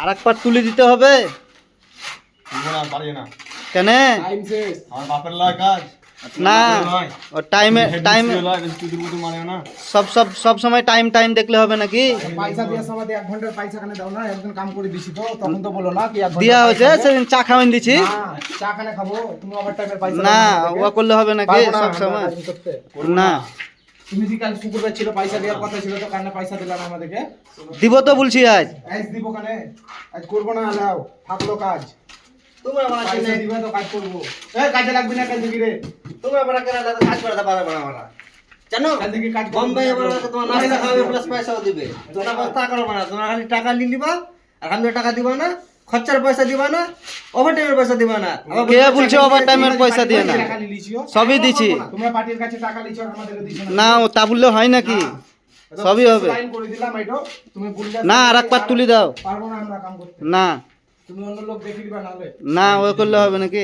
আর এক পাট তুলে দিতে হবে কেন? না ও টাইমে সব সময় টাইম দেখলে হবে নাকি? পয়সা দেওয়ার সময় 1 ঘন্টার পয়সা কানে দাও না, একদিন কাম করে দিছি তো তখন তো বলো না কি 1 ঘন্টা দিয়া হয়েছে সেদিন চা খাওয়ান দিছি চা কানে খাবো, তুমি ওভার টাইমের পয়সা না ও করলে হবে নাকি সব সময়? না তুমি যে কাল শুক্রবার ছিল পয়সা দেওয়ার কথা ছিল তো কানে পয়সা দিলা না আমাদেরকে? দিব তো বলছি আজ আজ দিব কানে, আজ করবো না আলাও থাকলো কাজ। তোমরা বড় পয়সা দিবে তো কাজ করবো। কাজে লাগবে না কাল থেকে রে, তোমরা বড় করে কাজ করতে পারবে না আমরা জানো। কাল থেকে কাজ করবো। বোম্বে এবার তোমার নাস্তা খাওয়াবে প্লাস পয়সাও দিবে। তোমরা বস্তা করবে না, তোমরা খালি টাকা নিবা আর আমি টাকা দিবা না, খরচার পয়সা দিবা না, ওভার টাইমের পয়সা দিবা না। কে বলছে ওভার টাইমের পয়সা দিয়ে না? টাকা লিছিও সবই দিছি। তোমরা পার্টির কাছে টাকা লিছো আর আমাদেরকে দিছো না ও তা বললে হয় নাকি? সবই হবে লাইন করে দিলাম আইটো, তুমি বললে না। আর এক পাট তুলি দাও পারবো না আমরা কাম করতে, না তুমি অন্য লোক দেখে দিবা নালে না ও করলে হবে নাকি?